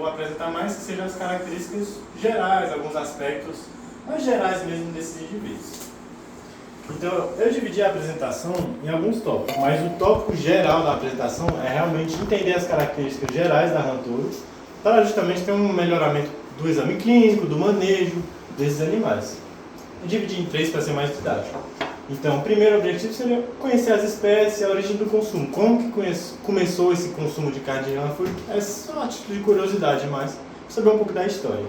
vou apresentar mais que sejam as características gerais, alguns aspectos mais gerais mesmo desses indivíduos. Então, eu dividi a apresentação em alguns tópicos, mas o tópico geral da apresentação é realmente entender as características gerais da Hantoro para justamente ter um melhoramento do exame clínico, do manejo desses animais. Eu dividi em 3 para ser mais didático. Então, o primeiro objetivo seria conhecer as espécies e a origem do consumo. Como que começou esse consumo de carne de rã? É só a título de curiosidade, mas saber um pouco da história.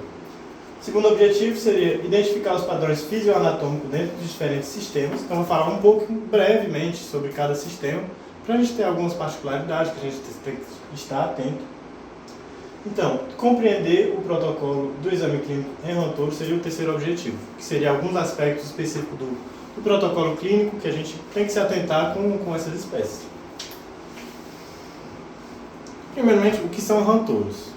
O segundo objetivo seria identificar os padrões fisioanatômicos dentro de diferentes sistemas. Então, vou falar um pouco brevemente sobre cada sistema, para a gente ter algumas particularidades que a gente tem que estar atento. Então, compreender o protocolo do exame clínico em Hantoro seria o terceiro objetivo, que seria alguns aspectos específicos do protocolo clínico que a gente tem que se atentar com essas espécies. Primeiramente, o que são Hantoros?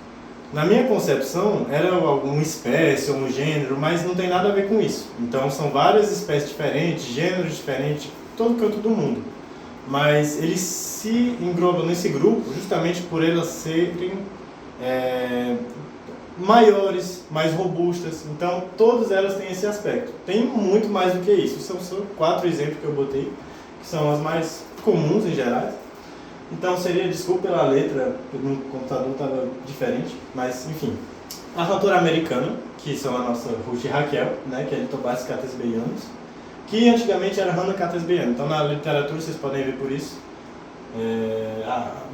Na minha concepção, era alguma espécie ou um gênero, mas não tem nada a ver com isso. Então, são várias espécies diferentes, gêneros diferentes, todo canto do mundo. Mas eles se englobam nesse grupo justamente por elas serem maiores, mais robustas. Então, todas elas têm esse aspecto. Tem muito mais do que isso. São 4 exemplos que eu botei, que são as mais comuns em geral. Então, seria, desculpa pela letra, no computador estava diferente, mas, enfim. A Hantoro americana, que são a nossa Ruth e Raquel, né, que é Lithobates catesbeianus, que antigamente era Rana catesbeiana. Então, na literatura, vocês podem ver por isso.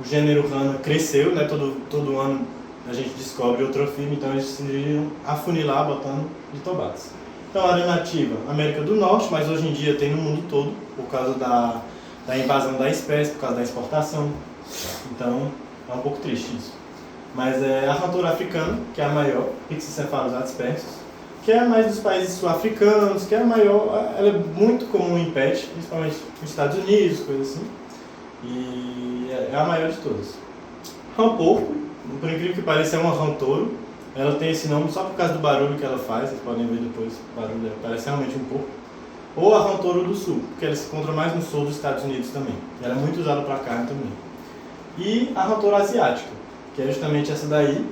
O gênero Rana cresceu, né, todo ano a gente descobre outro filme, então eles decidiram afunilar botando Lithobates. Então, a área nativa, América do Norte, mas hoje em dia tem no mundo todo, por causa da invasão da espécie, por causa da exportação. Então, é um pouco triste isso. Mas a Hantoro africana, que é a maior, Pixocephalus dispersus, que é mais dos países sul-africanos, que é a maior, ela é muito comum em pet, principalmente nos Estados Unidos, coisa assim. E é a maior de todas. Rã-porco, por incrível que pareça, é uma Hantoro. Ela tem esse nome só por causa do barulho que ela faz, vocês podem ver depois, o barulho dela parece realmente um porco. Ou a Hantoro do Sul, porque ela se encontra mais no sul dos Estados Unidos também. Ela é muito usada para carne também. E a Hantoro asiática, que é justamente essa daí,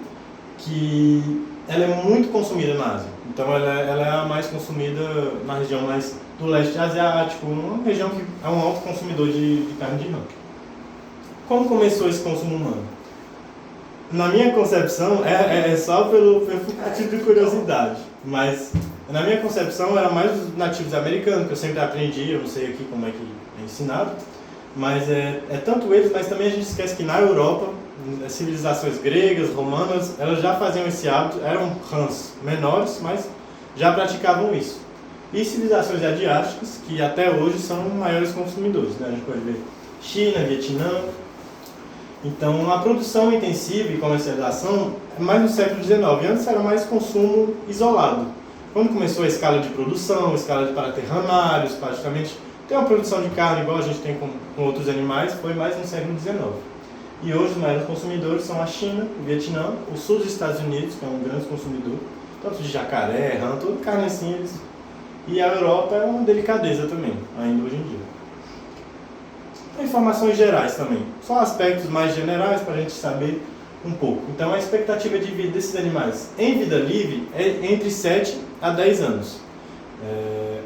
que ela é muito consumida na Ásia. Então ela é a mais consumida na região mais do leste asiático, uma região que é um alto consumidor de carne de rã. Como começou esse consumo humano? Na minha concepção, é só pelo tipo de curiosidade, mas na minha concepção era mais os nativos americanos, que eu sempre aprendi, eu não sei aqui como é que é ensinado, mas é tanto eles, mas também a gente esquece que na Europa, as civilizações gregas, romanas, elas já faziam esse hábito, eram rãs menores, mas já praticavam isso. E civilizações asiáticas, que até hoje são maiores consumidores, né? A gente pode ver China, Vietnã. Então, a produção intensiva e comercialização é mais no século XIX. Antes era mais consumo isolado. Quando começou a escala de produção, a escala para ter ranários, praticamente ter uma produção de carne igual a gente tem com outros animais, foi mais no século XIX. E hoje os maiores consumidores são a China, o Vietnã, o sul dos Estados Unidos, que é um grande consumidor, tanto de jacaré, rã, toda carne assim. E a Europa é uma delicadeza também, ainda hoje em dia. Informações gerais também, só aspectos mais generais para a gente saber um pouco. Então, a expectativa de vida desses animais em vida livre é entre 7 a 10 anos.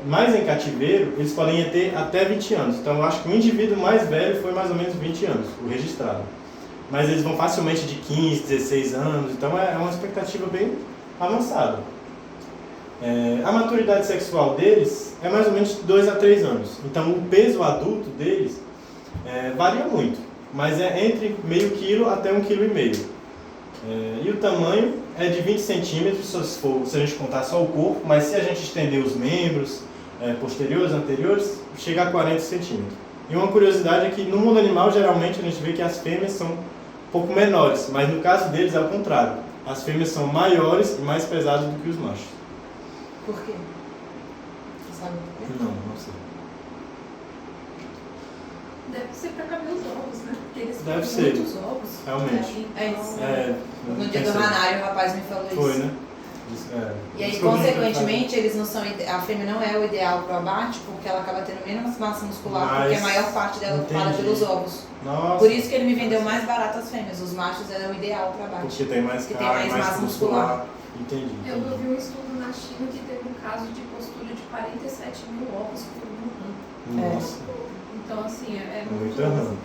Mas em cativeiro, eles podem ter até 20 anos. Então, eu acho que o indivíduo mais velho foi mais ou menos 20 anos, o registrado. Mas eles vão facilmente de 15, 16 anos, então é uma expectativa bem avançada. A maturidade sexual deles é mais ou menos de 2 a 3 anos. Então, o peso adulto deles varia muito, mas é entre meio quilo até 1,5 kg. E o tamanho é de 20 centímetros, se a gente contar só o corpo, mas se a gente estender os membros posteriores, anteriores, chega a 40 centímetros. E uma curiosidade é que no mundo animal, geralmente, a gente vê que as fêmeas são um pouco menores, mas no caso deles é o contrário. As fêmeas são maiores e mais pesadas do que os machos. Por quê? Você sabe por quê? Não sei. Deve ser para caber os ovos, né? Porque eles Deve põem ser. muitos ovos. Realmente. É isso. É, No dia do Ranário, o rapaz me falou isso. Foi, né? E aí, descobrimos consequentemente, eles não são, a fêmea não é o ideal para o abate, porque ela acaba tendo menos massa muscular, porque a maior parte dela é ocupada pelos ovos. Nossa. Por isso que ele me vendeu mais barato as fêmeas. Os machos é o ideal para abate. Porque tem mais carne, mais massa muscular. Entendi. Eu vi um estudo na China que teve um caso de postura de 47 mil ovos por ano. Nossa. Então, assim, é muito raro.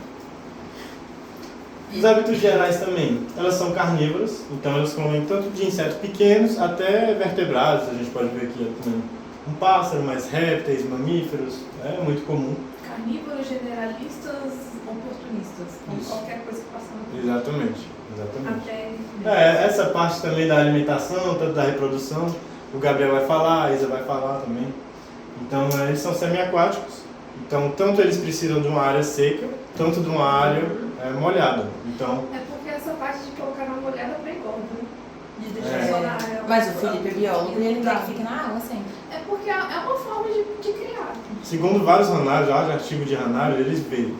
Os hábitos gerais também, elas são carnívoras, então elas comem tanto de insetos pequenos até vertebrados. A gente pode ver aqui um pássaro, mais répteis, mamíferos, é muito comum. Carnívoros, generalistas, oportunistas, com qualquer coisa que passa na vida. Exatamente. Até essa parte também da alimentação, tanto da reprodução, o Gabriel vai falar, a Isa vai falar também. Então eles são semiaquáticos, então tanto eles precisam de uma área seca, tanto de uma área molhada. Então, é porque essa parte de colocar na molhada é engorda, né? De deixar É. só na área. Mas o Felipe é biólogo e ele quer que fique na água sempre. É porque é uma forma de criar. segundo vários ranários, artigos de ranário, eles veem,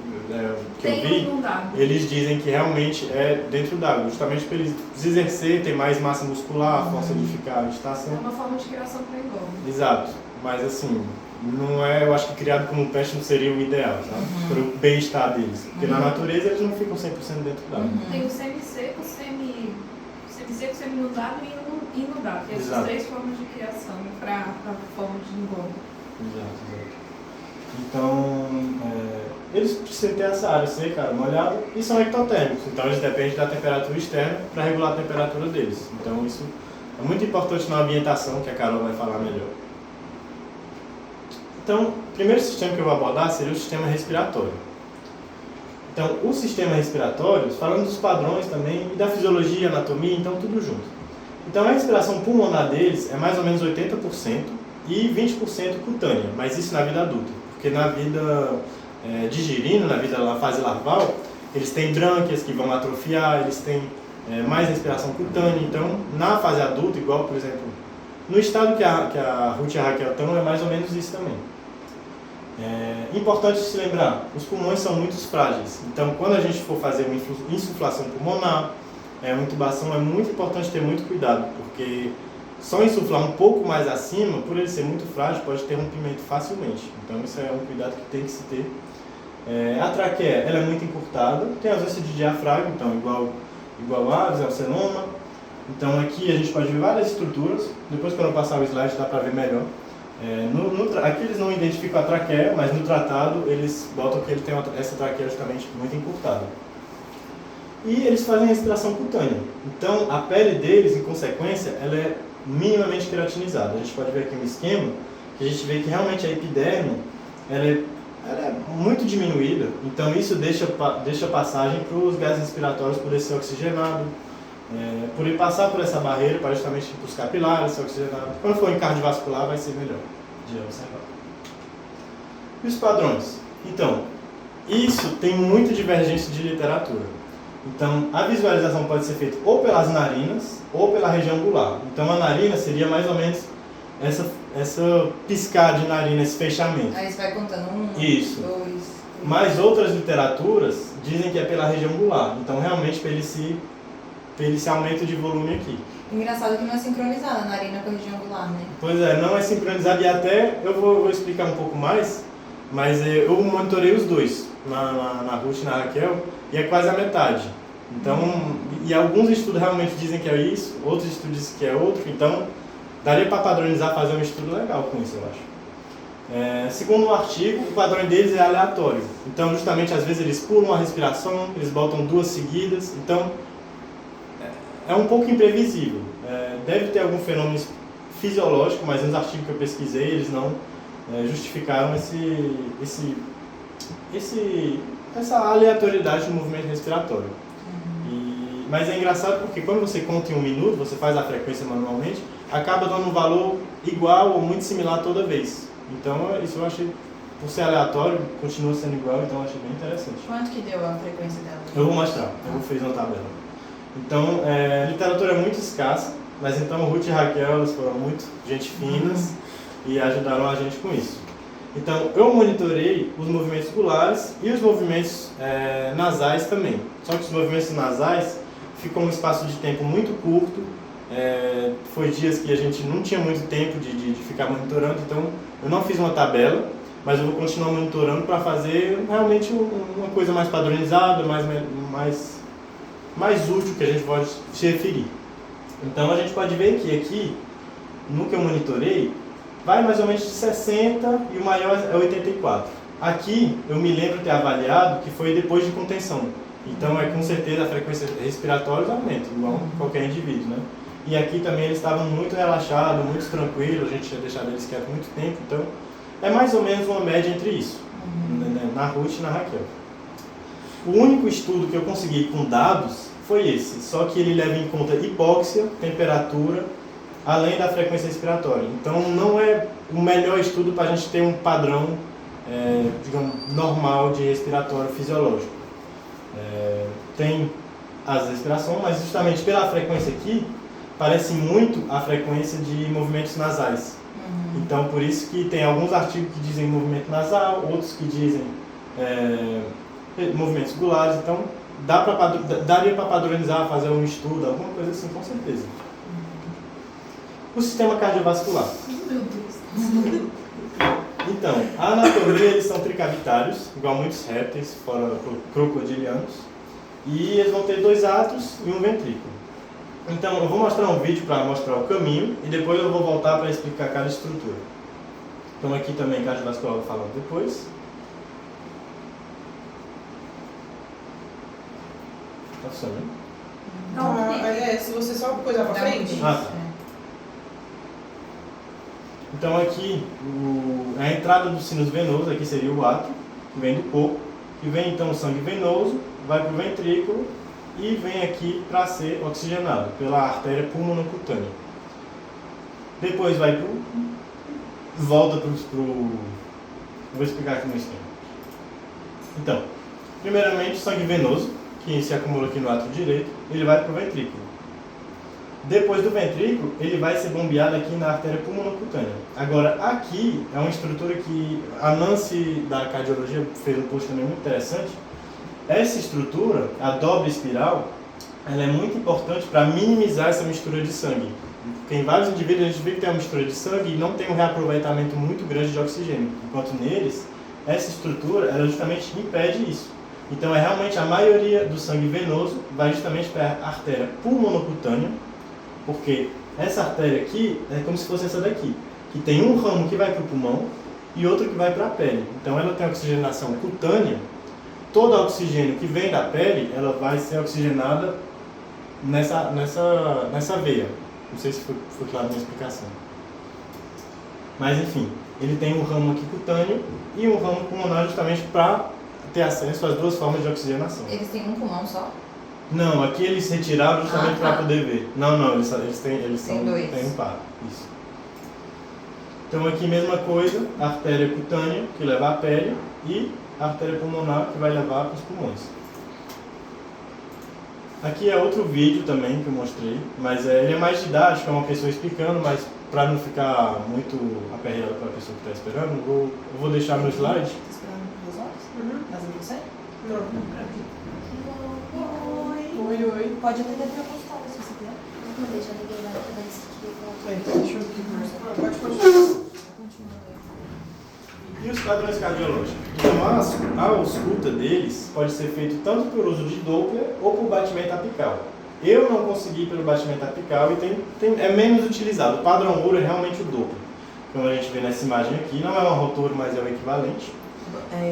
que eu vi, eles dizem que realmente é dentro d'água, justamente para eles exercer, ter mais massa muscular, força de ficar em estação. É uma forma de criação para engorda. Exato, mas assim, não é, eu acho que criado como peixe não seria o ideal, sabe? Para o bem-estar deles, porque na natureza eles não ficam 100% dentro d'água. Tem o semi-seco, semi-inundado e inundado. Tem essas Exato. 3 formas de criação para a forma de engorda. Exato. Então, eles precisam ter essa área seca, molhada, e são ectotérmicos. Então, eles dependem da temperatura externa para regular a temperatura deles. Então, isso é muito importante na ambientação, que a Carol vai falar melhor. Então, o primeiro sistema que eu vou abordar seria o sistema respiratório. Então, o sistema respiratório, falando dos padrões também, e da fisiologia, anatomia, então tudo junto. Então, a respiração pulmonar deles é mais ou menos 80% e 20% cutânea, mas isso na vida adulta. Porque na vida digerina, na fase larval, eles têm brânquias que vão atrofiar, eles têm mais respiração cutânea. Então, na fase adulta, igual, por exemplo, no estado que a Ruth e a Raquel estão, é mais ou menos isso também. Importante se lembrar, os pulmões são muito frágeis. Então, quando a gente for fazer uma insuflação pulmonar, uma intubação, é muito importante ter muito cuidado, porque só insuflar um pouco mais acima, por ele ser muito frágil, pode ter rompimento facilmente. Então, isso é um cuidado que tem que se ter. A traqueia, ela é muito encurtada, tem ausência de diafragma, então igual aves, alceloma. Então, aqui a gente pode ver várias estruturas. Depois, quando eu passar o slide, dá para ver melhor. Aqui eles não identificam a traqueia, mas no tratado eles botam que ele tem essa traqueia justamente muito encurtada. E eles fazem respiração cutânea. Então, a pele deles, em consequência, ela é minimamente queratinizada. A gente pode ver aqui um esquema que a gente vê que realmente a epiderme ela é muito diminuída. Então, isso deixa passagem para os gases respiratórios poderem ser oxigenados. Por ele passar por essa barreira, para justamente para os capilares ser oxigenado. Quando for em cardiovascular, vai ser melhor de observar. E os padrões? Então, isso tem muita divergência de literatura. Então, a visualização pode ser feita ou pelas narinas ou pela região angular. Então, a narina seria mais ou menos essa piscar de narina, esse fechamento. Aí você vai contando 1, Isso. 2... Mas outras literaturas dizem que é pela região angular. Então, realmente, para ele esse aumento de volume aqui. Engraçado que não é sincronizada a narina com a região angular, né? Pois é, não é sincronizado, e até eu vou explicar um pouco mais, mas eu monitorei os dois, na Ruth e na Raquel, e é quase a metade. Então, e alguns estudos realmente dizem que é isso, outros estudos dizem que é outro, então daria para padronizar, fazer um estudo legal com isso, eu acho. Segundo o artigo, o padrão deles é aleatório. Então, justamente, às vezes eles pulam a respiração, eles botam 2 seguidas, então é um pouco imprevisível. Deve ter algum fenômeno fisiológico, mas nos artigos que eu pesquisei, eles não justificaram essa aleatoriedade do movimento respiratório. Mas é engraçado porque quando você conta em 1 minuto, você faz a frequência manualmente, acaba dando um valor igual ou muito similar toda vez. Então, isso eu achei, por ser aleatório, continua sendo igual, então eu achei bem interessante. Quanto que deu a frequência dela? Eu vou mostrar, eu vou fazer uma tabela. Então, a literatura é muito escassa, mas então Ruth e Raquel, elas foram muito gente finas e ajudaram a gente com isso. Então, eu monitorei os movimentos oculares e os movimentos nasais também. Só que os movimentos nasais ficam um espaço de tempo muito curto Foi dias que a gente não tinha muito tempo de ficar monitorando, então eu não fiz uma tabela, mas eu vou continuar monitorando para fazer realmente uma coisa mais padronizada, mais útil que a gente pode se referir. Então a gente pode ver que aqui, no que eu monitorei, vai mais ou menos de 60 e o maior é 84. Aqui eu me lembro ter avaliado que foi depois de contenção. Então com certeza a frequência respiratória aumenta, igual qualquer indivíduo, né? E aqui também eles estavam muito relaxados, muito tranquilos, a gente tinha deixado eles quietos muito tempo, então é mais ou menos uma média entre isso, na Ruth e na Raquel. O único estudo que eu consegui com dados foi esse, só que ele leva em conta hipóxia, temperatura, além da frequência respiratória. Então não é o melhor estudo para a gente ter um padrão, digamos, normal de respiratório fisiológico. Tem as respirações, mas justamente pela frequência aqui, parece muito a frequência de movimentos nasais. Então por isso que tem alguns artigos que dizem movimento nasal, outros que dizem movimentos gulares, então daria para padronizar, fazer um estudo, alguma coisa assim, com certeza. O sistema cardiovascular. Meu Deus. Então, a anatomia, eles são tricavitários, igual muitos répteis, fora crocodilianos, e eles vão ter 2 átrios e um ventrículo. Então, eu vou mostrar um vídeo para mostrar o caminho, e depois eu vou voltar para explicar cada estrutura. Então aqui também cardiovascular eu vou falar depois. Tá funcionando? Não, se você só coisar pra frente. Tá. Então aqui, a entrada do sinus venoso, aqui seria o átrio, que vem do corpo, que vem então o sangue venoso, vai para o ventrículo e vem aqui para ser oxigenado pela artéria pulmonocutânea. Depois vai volta para o... Vou explicar aqui no esquema. Então, primeiramente o sangue venoso, que se acumula aqui no átrio direito, ele vai para o ventrículo. Depois do ventrículo, ele vai ser bombeado aqui na artéria pulmonocutânea. Agora, aqui é uma estrutura que a Nancy da cardiologia fez um post também muito interessante. Essa estrutura, a dobra espiral, ela é muito importante para minimizar essa mistura de sangue. Porque em vários indivíduos a gente vê que tem uma mistura de sangue e não tem um reaproveitamento muito grande de oxigênio. Enquanto neles, essa estrutura, ela justamente impede isso. Então, é realmente a maioria do sangue venoso vai justamente para a artéria pulmonocutânea, porque essa artéria aqui é como se fosse essa daqui, que tem um ramo que vai para o pulmão e outro que vai para a pele. Então ela tem oxigenação cutânea, todo o oxigênio que vem da pele, ela vai ser oxigenada nessa veia. Não sei se foi claro na minha explicação. Mas enfim, ele tem um ramo aqui cutâneo e um ramo pulmonar justamente para ter acesso às 2 formas de oxigenação. Eles têm um pulmão só? Não, aqui eles retiraram justamente para poder ver. Não, eles têm 2. Tem um par. Isso. Então aqui mesma coisa, a artéria cutânea, que leva à pele, e a artéria pulmonar, que vai levar para os pulmões. Aqui é outro vídeo também que eu mostrei, mas ele é mais didático, é uma pessoa explicando, mas para não ficar muito aperreado para a pessoa que está esperando, eu vou deixar no slide. Está esperando 2 horas? Mas não consegue? Não. Oi, oi. Pode atender até o consultório se você quiser. Não deixa ninguém lá pra isso que Então, deixa eu aqui. Pode continuar. E os padrões cardiológicos? Então, a ausculta deles pode ser feito tanto por uso de Doppler ou por batimento apical. Eu não consegui pelo batimento apical e é menos utilizado. O padrão ouro é realmente o Doppler. Como a gente vê nessa imagem aqui, não é uma rotura, mas é o equivalente.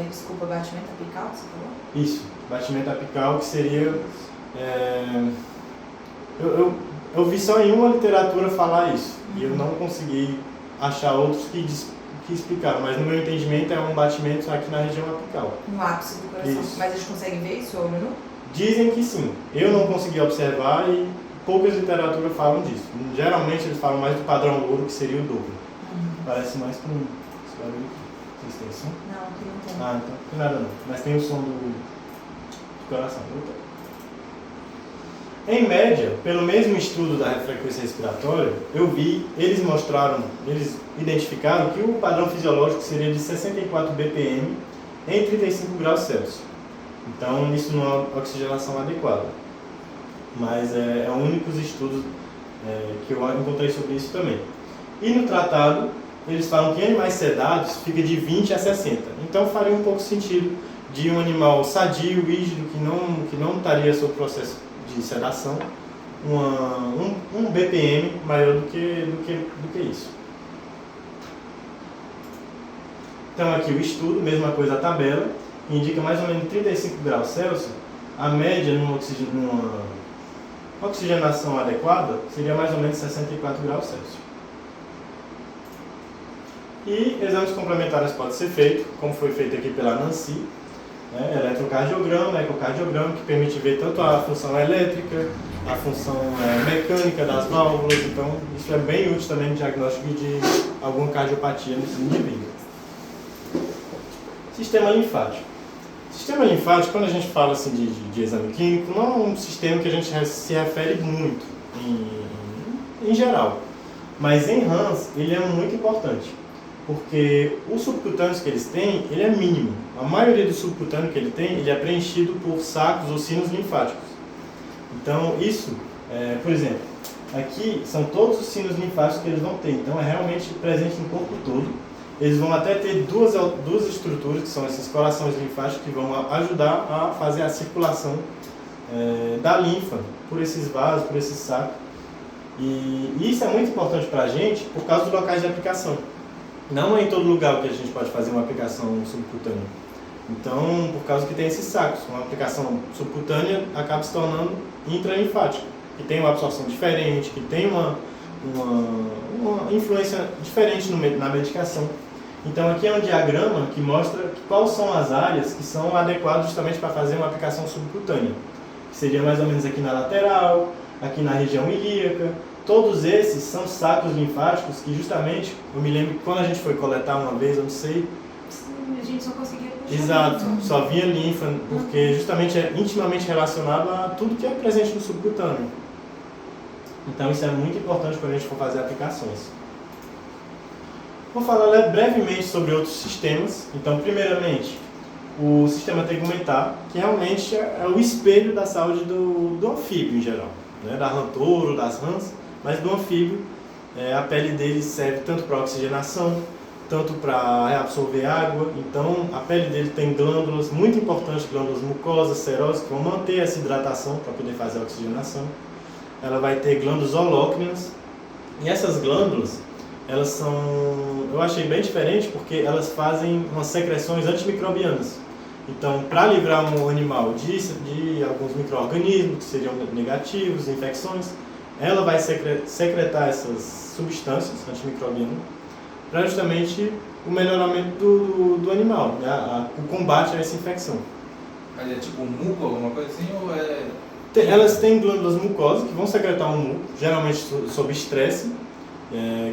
Desculpa, batimento apical, você falou? Isso, batimento apical, que seria... Eu vi só em uma literatura falar isso, e eu não consegui achar outros que explicaram, mas no meu entendimento é um batimento aqui na região apical. No ápice do coração. Isso. Mas a gente consegue ver isso, olho nu? Dizem que sim, eu não consegui observar e poucas literaturas falam disso. Geralmente eles falam mais do padrão ouro, que seria o dobro. Parece mais com... Vocês têm som? Não, aqui não tem. Ah, então não tem nada não, mas tem o som do coração. Em média, pelo mesmo estudo da frequência respiratória, eles identificaram que o padrão fisiológico seria de 64 BPM em 35 graus Celsius. Então, isso não é uma oxigenação adequada. Mas é o único estudo que eu encontrei sobre isso também. E no tratado, eles falam que em animais sedados fica de 20 a 60. Então faria um pouco sentido de um animal sadio, rígido, que não estaria sob processo de sedação, um BPM maior do que isso. Então aqui o estudo, mesma coisa a tabela, indica mais ou menos 35 graus Celsius. A média numa oxigenação adequada seria mais ou menos 64 graus Celsius. E exames complementares podem ser feitos, como foi feito aqui pela Nancy, né? Eletrocardiograma, ecocardiograma, que permite ver tanto a função elétrica, a função mecânica das válvulas. Então isso é bem útil também no diagnóstico de alguma cardiopatia nesse indivíduo. Sistema linfático. Sistema linfático, quando a gente fala assim de exame clínico, não é um sistema que a gente se refere muito em geral. Mas em Hans, ele é muito importante, porque os subcutâneos que eles têm, ele é mínimo. A maioria do subcutâneo que ele tem, ele é preenchido por sacos ou sinos linfáticos. Então isso, por exemplo, aqui são todos os sinos linfáticos que eles vão ter. Então é realmente presente no corpo todo. Eles vão até ter duas estruturas, que são esses corações linfáticos, que vão ajudar a fazer a circulação da linfa por esses vasos, por esses sacos. E isso é muito importante para a gente por causa dos locais de aplicação. Não é em todo lugar que a gente pode fazer uma aplicação subcutânea. Então, por causa que tem esses sacos, uma aplicação subcutânea acaba se tornando intralinfática, que tem uma absorção diferente, que tem uma influência diferente na medicação. Então aqui é um diagrama que mostra quais são as áreas que são adequadas justamente para fazer uma aplicação subcutânea. Que seria mais ou menos aqui na lateral, aqui na região ilíaca. Todos esses são sacos linfáticos que justamente, eu me lembro que quando a gente foi coletar uma vez, eu não sei... Sim, a gente só conseguia puxar. Exato, só vinha linfa, porque justamente é intimamente relacionado a tudo que é presente no subcutâneo. Então isso é muito importante quando a gente for fazer aplicações. Vou falar brevemente sobre outros sistemas. Então, primeiramente, o sistema tegumentar, que realmente é o espelho da saúde do anfíbio em geral, né? Da rã touro, das rãs, mas do anfíbio, a pele dele serve tanto para oxigenação, tanto para reabsorver água. Então, a pele dele tem glândulas muito importantes, glândulas mucosas, serosas, que vão manter essa hidratação para poder fazer a oxigenação. Ela vai ter glândulas holócrinas, e essas glândulas, elas são, eu achei bem diferente porque elas fazem umas secreções antimicrobianas. Então, para livrar um animal de alguns micro-organismos que seriam negativos, infecções, ela vai secretar essas substâncias antimicrobianas para justamente o melhoramento do animal, né? O combate a essa infecção. Mas é tipo um muco, alguma coisa assim, ou é... Elas têm glândulas mucosas que vão secretar um muco, geralmente sob estresse,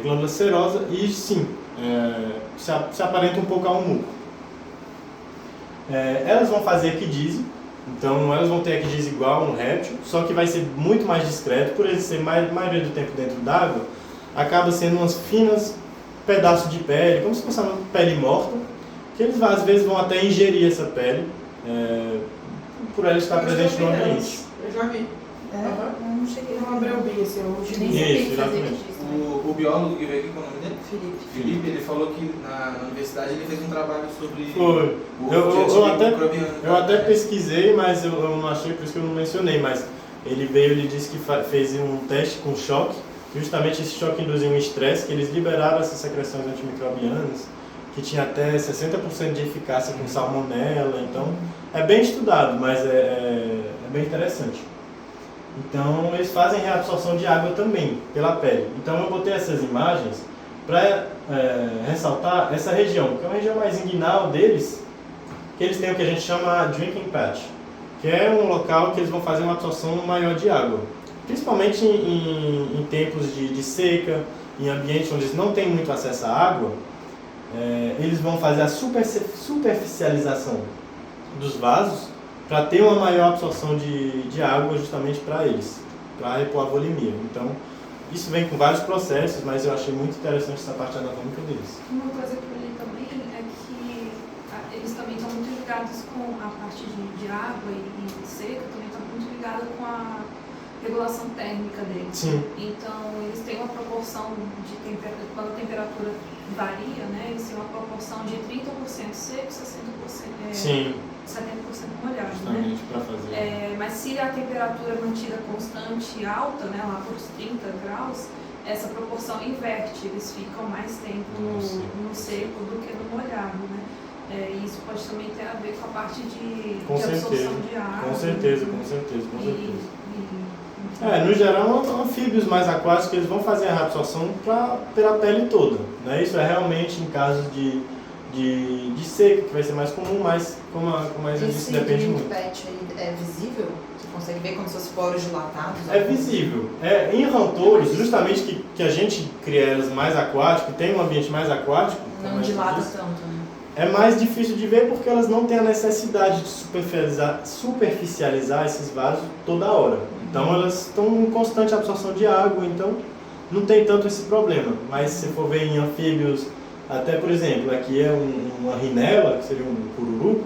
glândula serosa, e sim, se aparenta um pouco a um muco. Elas vão fazer equidise, então elas vão ter equidise igual a um réptil, só que vai ser muito mais discreto, por eles serem maioria do tempo dentro d'água, acaba sendo umas finas pedaços de pele, como se fosse uma pele morta, que eles às vezes vão até ingerir essa pele, por ela estar presente no ambiente. Eu já vi. Eu não cheguei Não abriu bem assim, eu Nem utilizei. sabia Isso, que fazia exatamente. registro. O biólogo que veio aqui, qual é o nome dele? Felipe. Felipe, ele falou que na universidade ele fez um trabalho sobre Foi. o Eu até pesquisei, mas eu não achei, por isso que eu não mencionei, mas ele disse que fez um teste com choque, que justamente esse choque induziu um estresse, que eles liberaram essas secreções antimicrobianas, que tinha até 60% de eficácia com salmonela. Então é bem estudado, mas é bem interessante. Então eles fazem reabsorção de água também pela pele. Então eu botei essas imagens para ressaltar essa região, que é uma região mais inguinal deles, que eles têm o que a gente chama drinking patch, que é um local que eles vão fazer uma absorção maior de água, principalmente em tempos de seca, em ambientes onde eles não têm muito acesso à água. Eles vão fazer a superficialização dos vasos para ter uma maior absorção de água justamente para eles, para repor a volemia. Então, isso vem com vários processos, mas eu achei muito interessante essa parte anatômica deles. Uma coisa que eu li também é que eles também estão muito ligados com a parte de água e seca, também está muito ligada com regulação térmica deles. Sim. Então, eles têm uma proporção de temperatura, quando a temperatura varia, né, eles têm uma proporção de 30% seco, 60%, Sim, 70% molhado, né? justamente para fazer. Mas se a temperatura é mantida constante e alta, né, lá por 30 graus, essa proporção inverte, eles ficam mais tempo no seco do que no molhado, né? E isso pode também ter a ver com a parte de absorção de água. Com certeza. No geral, anfíbios mais aquáticos eles vão fazer a reabsorção pela pele toda, né? Isso é realmente em casos de seca, que vai ser mais comum, mas como a Isa disse, depende muito. Esse PET aí é visível? Você consegue ver quando seus poros dilatados? É visível. Em rantouros, justamente que a gente cria elas mais aquáticas, tem um ambiente mais aquático. Não dilata tanto, né? É mais difícil de ver porque elas não têm a necessidade de superficializar esses vasos toda hora. Então elas estão em constante absorção de água, então não tem tanto esse problema. Mas se for ver em anfíbios, até por exemplo, aqui é uma rinela, que seria um cururu,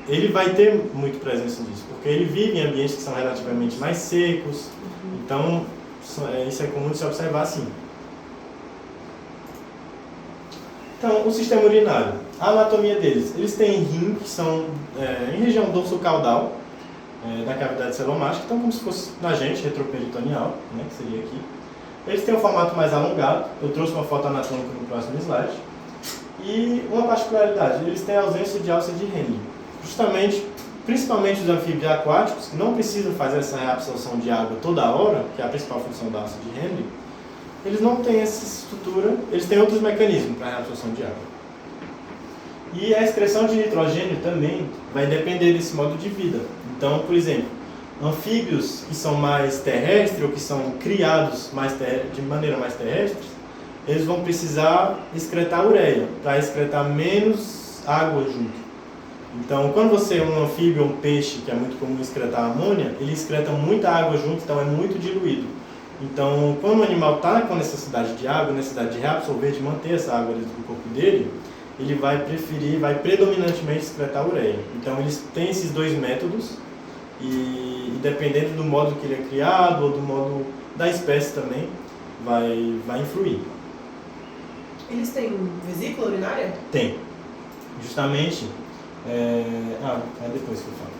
ele vai ter muito presença disso, porque ele vive em ambientes que são relativamente mais secos, então isso é comum de se observar assim. Então, o sistema urinário, a anatomia deles, eles têm rim, que são em região dorso-caudal, da cavidade celomática, então como se fosse na gente, retroperitoneal, né, que seria aqui. Eles têm um formato mais alongado, eu trouxe uma foto anatômica no próximo slide. E uma particularidade, eles têm a ausência de alça de Henle. Principalmente os anfíbios aquáticos, que não precisam fazer essa reabsorção de água toda hora, que é a principal função da alça de Henle, eles não têm essa estrutura, eles têm outros mecanismos para a reabsorção de água. E a excreção de nitrogênio também vai depender desse modo de vida. Então, por exemplo, anfíbios que são mais terrestres ou que são criados de maneira mais terrestre, eles vão precisar excretar ureia, para excretar menos água junto. Então, quando você é um anfíbio ou um peixe, que é muito comum excretar amônia, ele excreta muita água junto, então é muito diluído. Então, quando o animal está com necessidade de água, necessidade de reabsorver, de manter essa água dentro do corpo dele, ele vai predominantemente excretar ureia. Então, eles têm esses dois métodos e dependendo do modo que ele é criado ou do modo da espécie também, vai influir. Eles têm vesícula urinária? Tem. Justamente... é depois que eu falo.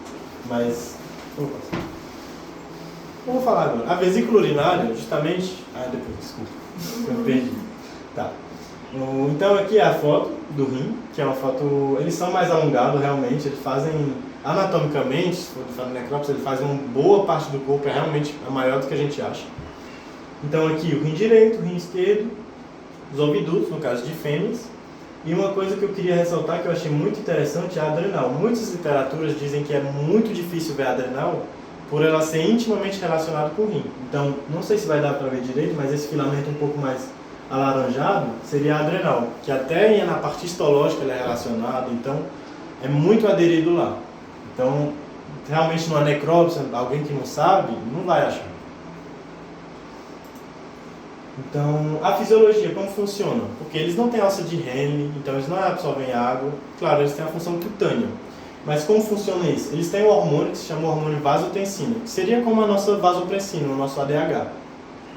Mas... Vou falar agora. A vesícula urinária, justamente... depois, desculpa. Eu perdi. Tá. Então aqui é a foto do rim, que é uma foto... Eles são mais alongados realmente, eles fazem... Anatomicamente, se for falar necrópsia, ele faz uma boa parte do corpo, é realmente maior do que a gente acha. Então aqui o rim direito, o rim esquerdo, os ovidutos, no caso de fêmeas. E uma coisa que eu queria ressaltar, que eu achei muito interessante, é a adrenal. Muitas literaturas dizem que é muito difícil ver a adrenal, por ela ser intimamente relacionada com o rim. Então, não sei se vai dar para ver direito, mas esse filamento um pouco mais alaranjado seria a adrenal, que até na parte histológica ela é relacionada, então é muito aderido lá. Então, realmente numa necrópsia, alguém que não sabe, não vai achar. Então, a fisiologia, como funciona? Porque eles não têm alça de Henle, então eles não absorvem água. Claro, eles têm a função cutânea. Mas como funciona isso? Eles têm um hormônio que se chama hormônio vasotensina, que seria como a nossa vasopressina, o nosso ADH.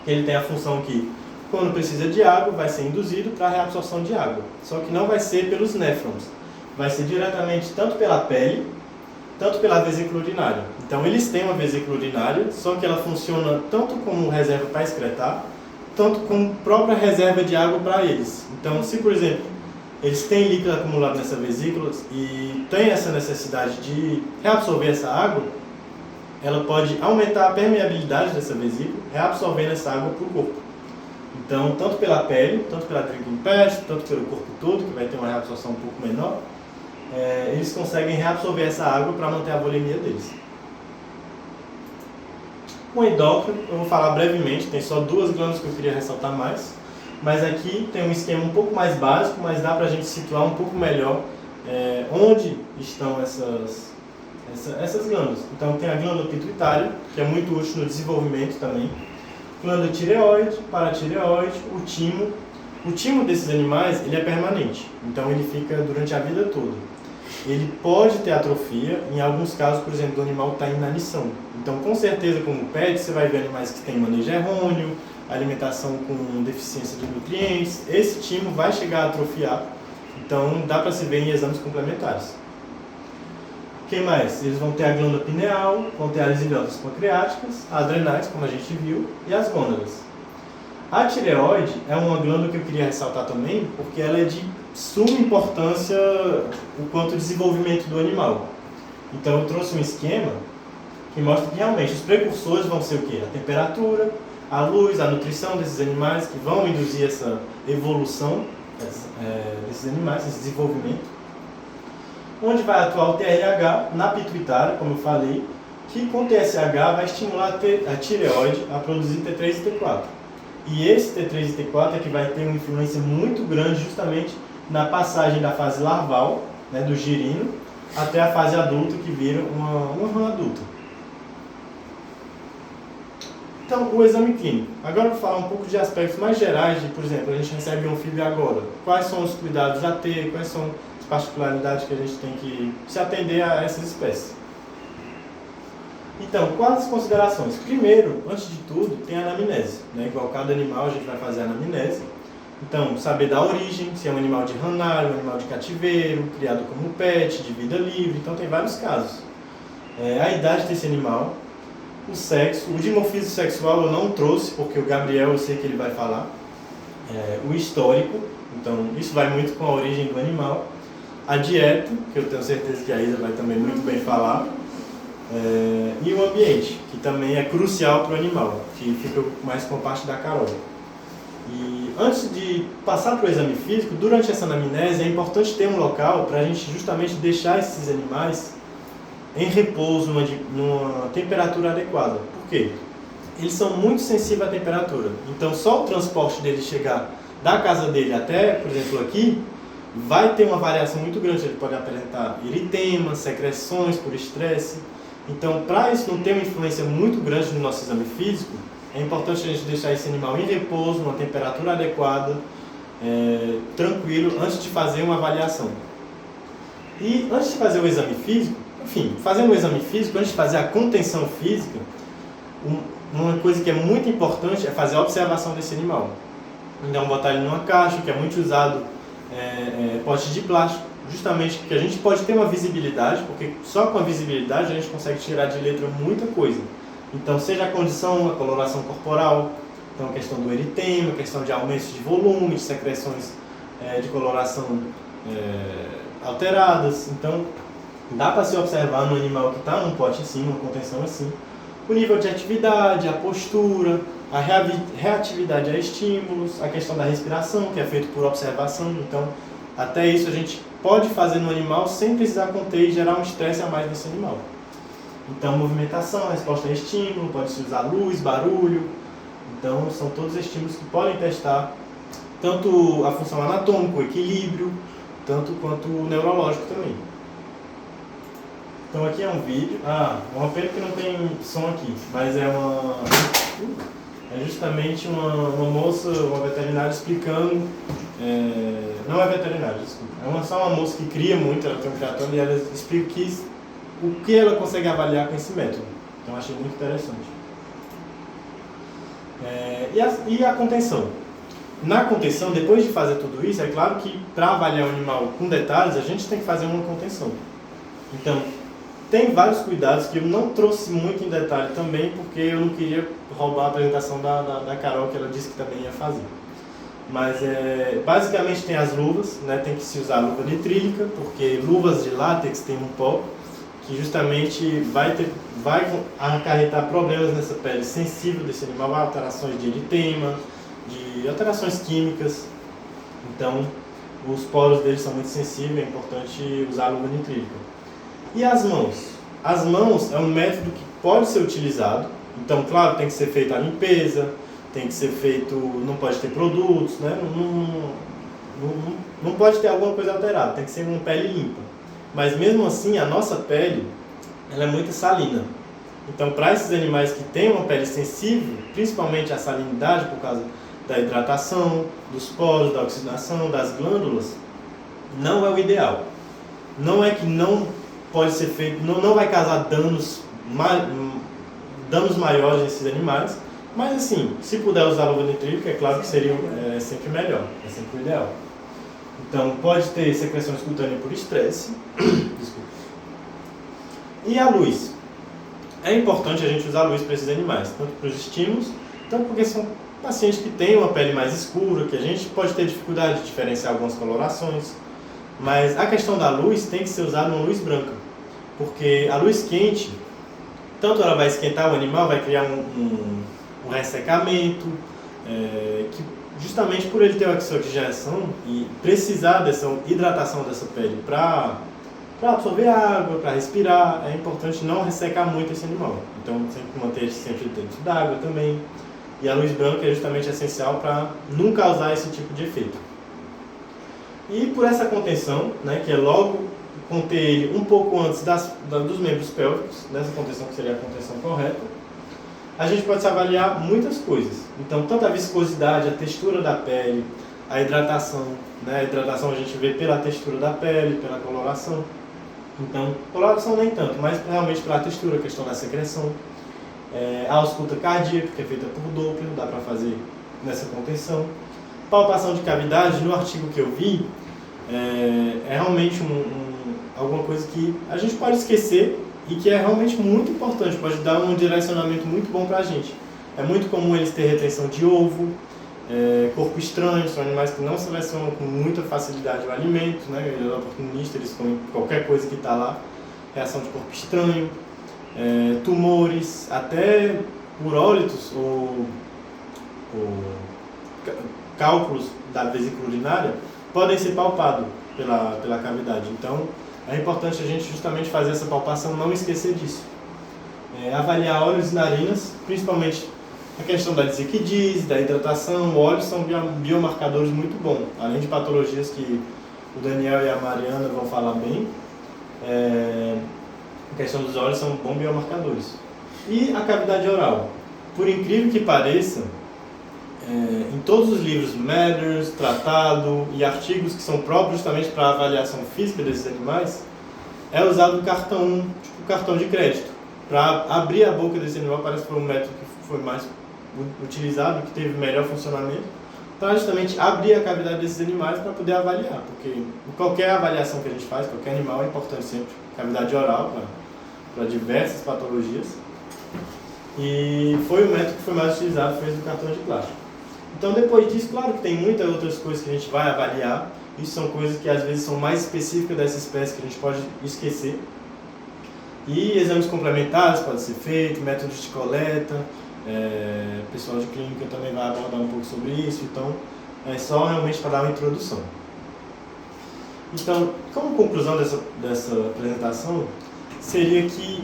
Ele tem a função que, quando precisa de água, vai ser induzido para a reabsorção de água. Só que não vai ser pelos néfrons. Vai ser diretamente tanto pela pele, tanto pela vesícula urinária. Então, eles têm uma vesícula urinária, só que ela funciona tanto como reserva para excretar, tanto como própria reserva de água para eles. Então, se, por exemplo, eles têm líquido acumulado nessa vesícula e tem essa necessidade de reabsorver essa água, ela pode aumentar a permeabilidade dessa vesícula, reabsorvendo essa água para o corpo. Então, tanto pela pele, tanto pela drinking pad, tanto pelo corpo todo, que vai ter uma reabsorção um pouco menor, eles conseguem reabsorver essa água para manter a volemia deles. O endócrino, eu vou falar brevemente, tem só duas glândulas que eu queria ressaltar mais, mas aqui tem um esquema um pouco mais básico, mas dá para a gente situar um pouco melhor onde estão essas glândulas. Então tem a glândula pituitária, que é muito útil no desenvolvimento também, glândula tireoide, paratireoide, o timo. O timo desses animais ele é permanente, então ele fica durante a vida toda. ele pode ter atrofia, em alguns casos, por exemplo, o animal está em inanição. Então, com certeza, como pet, você vai ver animais que têm manejo errôneo, alimentação com deficiência de nutrientes, esse timo vai chegar a atrofiar, então dá para se ver em exames complementares. O que mais? Eles vão ter a glândula pineal, vão ter as ilhotas pancreáticas, adrenais, como a gente viu, e as gônadas. A tireoide é uma glândula que eu queria ressaltar também, porque ela é de suma importância quanto ao desenvolvimento do animal. Então eu trouxe um esquema que mostra que realmente os precursores vão ser o quê? A temperatura, a luz, a nutrição desses animais, que vão induzir essa evolução desses animais, esse desenvolvimento. Onde vai atuar o TRH na pituitária, como eu falei, que com TSH vai estimular a tireoide a produzir T3 e T4. E esse T3 e T4 é que vai ter uma influência muito grande justamente na passagem da fase larval, né, do girino, até a fase adulta, que vira uma rã adulta. Então, o exame clínico. Agora eu vou falar um pouco de aspectos mais gerais de, por exemplo, a gente recebe um anfíbio agora. Quais são os cuidados a ter, quais são as particularidades que a gente tem que se atender a essas espécies. Então, quais as considerações? Primeiro, antes de tudo, tem a anamnese, né? Igual cada animal, a gente vai fazer a anamnese. Então, saber da origem, se é um animal de ranário, um animal de cativeiro, criado como pet, de vida livre. Então, tem vários casos. A idade desse animal, o sexo, o dimorfismo sexual eu não trouxe, porque o Gabriel eu sei que ele vai falar. O histórico, então isso vai muito com a origem do animal. A dieta, que eu tenho certeza que a Isa vai também muito bem falar. E o ambiente, que também é crucial para o animal, que fica mais com a parte da Carol. E antes de passar para o exame físico, durante essa anamnese é importante ter um local para a gente justamente deixar esses animais em repouso, numa temperatura adequada. Por quê? Eles são muito sensíveis à temperatura. Então só o transporte dele chegar da casa dele até, por exemplo, aqui, vai ter uma variação muito grande. Ele pode apresentar eritema, secreções por estresse. Então, para isso não ter uma influência muito grande no nosso exame físico, é importante a gente deixar esse animal em repouso, numa temperatura adequada, tranquilo, antes de fazer uma avaliação. E antes de fazer o exame físico, enfim, fazendo o exame físico, antes de fazer a contenção física, uma coisa que é muito importante é fazer a observação desse animal. Então, botar ele numa caixa, que é muito usado, pote de plástico, justamente porque a gente pode ter uma visibilidade, porque só com a visibilidade a gente consegue tirar de letra muita coisa. Então, seja a condição, a coloração corporal, então a questão do eritema, a questão de aumento de volume, de secreções de coloração alteradas. Então, dá para se observar no animal que está num pote assim, uma contenção assim, o nível de atividade, a postura, a reatividade a estímulos, a questão da respiração, que é feito por observação. Então, até isso a gente pode fazer no animal sem precisar conter e gerar um estresse a mais nesse animal. Então, movimentação, resposta a estímulo, pode-se usar luz, barulho. Então, são todos estímulos que podem testar tanto a função anatômica, o equilíbrio, tanto quanto o neurológico também. Então, aqui é um vídeo. Uma pena que não tem som aqui, mas é justamente uma moça, uma veterinária explicando. Não é veterinária, desculpa. Só uma moça que cria muito, ela tem um criatório e ela explica o que ela consegue avaliar com esse método. Então, achei muito interessante. E a contenção? Na contenção, depois de fazer tudo isso, é claro que para avaliar o animal com detalhes, a gente tem que fazer uma contenção. Então, tem vários cuidados que eu não trouxe muito em detalhe também, porque eu não queria roubar a apresentação da Carol, que ela disse que também ia fazer. Mas basicamente tem as luvas, né? Tem que se usar luva nitrílica, porque luvas de látex tem um pó que justamente vai acarretar problemas nessa pele sensível desse animal, alterações de eritema, de alterações químicas. Então, os poros deles são muito sensíveis, é importante usar a luva nitrílica. E as mãos? As mãos é um método que pode ser utilizado. Então, claro, tem que ser feita a limpeza, tem que ser feito, não pode ter produtos, né? Não pode ter alguma coisa alterada, tem que ser uma pele limpa. Mas mesmo assim, a nossa pele, ela é muito salina. Então, para esses animais que têm uma pele sensível, principalmente a salinidade por causa da hidratação, dos poros, da oxidação, das glândulas, não é o ideal. não é que não pode ser feito, não vai causar danos maiores nesses animais, mas assim, se puder usar luva nitrílica, é claro que seria sempre melhor, é sempre o ideal. Então, pode ter secreção escutânea por estresse. Desculpa. E a luz. É importante a gente usar a luz para esses animais, tanto para os estímulos, tanto porque são pacientes que têm uma pele mais escura, que a gente pode ter dificuldade de diferenciar algumas colorações. Mas a questão da luz tem que ser usada numa luz branca, porque a luz quente, tanto ela vai esquentar o animal, vai criar um ressecamento, que justamente por ele ter essa oxigenação e precisar dessa hidratação dessa pele para absorver água, para respirar, é importante não ressecar muito esse animal. Então, sempre manter ele sempre dentro d'água também. E a luz branca é justamente essencial para não causar esse tipo de efeito. E por essa contenção, né, que é logo conter ele um pouco antes dos membros pélvicos, dessa contenção que seria a contenção correta, a gente pode avaliar muitas coisas. Então, tanto a viscosidade, a textura da pele, a hidratação, né? A hidratação a gente vê pela textura da pele, pela coloração. Então, coloração nem tanto, mas realmente pela textura, a questão da secreção. A ausculta cardíaca, que é feita por Doppler, dá para fazer nessa contenção. Palpação de cavidade, no artigo que eu vi, é realmente alguma coisa que a gente pode esquecer e que é realmente muito importante, pode dar um direcionamento muito bom para a gente. É muito comum eles terem retenção de ovo, corpo estranho, são animais que não selecionam com muita facilidade o alimento, né? Eles são oportunistas, eles comem qualquer coisa que está lá, reação de corpo estranho, tumores, até urólitos ou cálculos da vesícula urinária podem ser palpados pela cavidade. Então, é importante a gente justamente fazer essa palpação, não esquecer disso. Avaliar olhos e narinas, principalmente a questão da disequidise, da hidratação. Olhos são biomarcadores muito bons, além de patologias que o Daniel e a Mariana vão falar bem. A questão dos olhos são bons biomarcadores. E a cavidade oral. Por incrível que pareça, em todos os livros, matters, tratado e artigos que são próprios justamente para a avaliação física desses animais, é usado o cartão, tipo cartão de crédito. Para abrir a boca desse animal, parece que foi um método que foi mais utilizado, que teve melhor funcionamento, para justamente abrir a cavidade desses animais para poder avaliar. Porque em qualquer avaliação que a gente faz, qualquer animal, é importante sempre cavidade oral para diversas patologias. E foi o método que foi mais utilizado, foi o cartão de plástico. Então, depois disso, claro que tem muitas outras coisas que a gente vai avaliar. Isso são coisas que às vezes são mais específicas dessa espécie que a gente pode esquecer. E exames complementares podem ser feitos, métodos de coleta, pessoal de clínica também vai abordar um pouco sobre isso. Então, é só realmente para dar uma introdução. Então, como conclusão dessa apresentação, seria que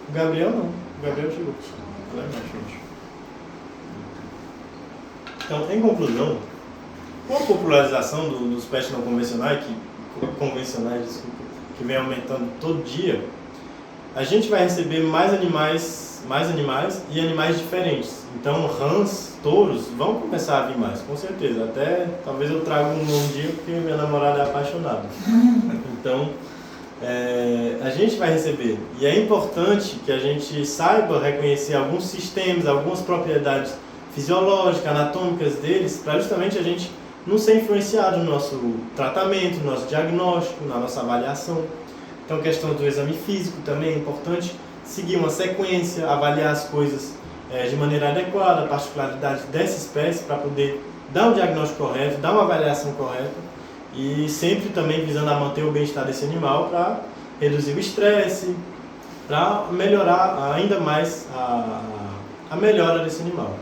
o Gabriel não. O Gabriel chegou. Então, em conclusão, com a popularização dos pets não convencionais, que vem aumentando todo dia, a gente vai receber mais animais e animais diferentes. Então, rãs, touros vão começar a vir mais, com certeza. Até talvez eu traga um dia porque minha namorada é apaixonada. Então, a gente vai receber. E é importante que a gente saiba reconhecer alguns sistemas, algumas propriedades fisiológicas, anatômicas deles, para justamente a gente não ser influenciado no nosso tratamento, no nosso diagnóstico, na nossa avaliação. Então, a questão do exame físico também é importante, seguir uma sequência, avaliar as coisas de maneira adequada, a particularidade dessa espécie, para poder dar o diagnóstico correto, dar uma avaliação correta, e sempre também visando a manter o bem-estar desse animal para reduzir o estresse, para melhorar ainda mais a melhora desse animal.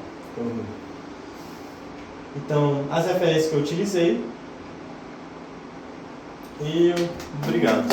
Então, as referências que eu utilizei, e obrigado.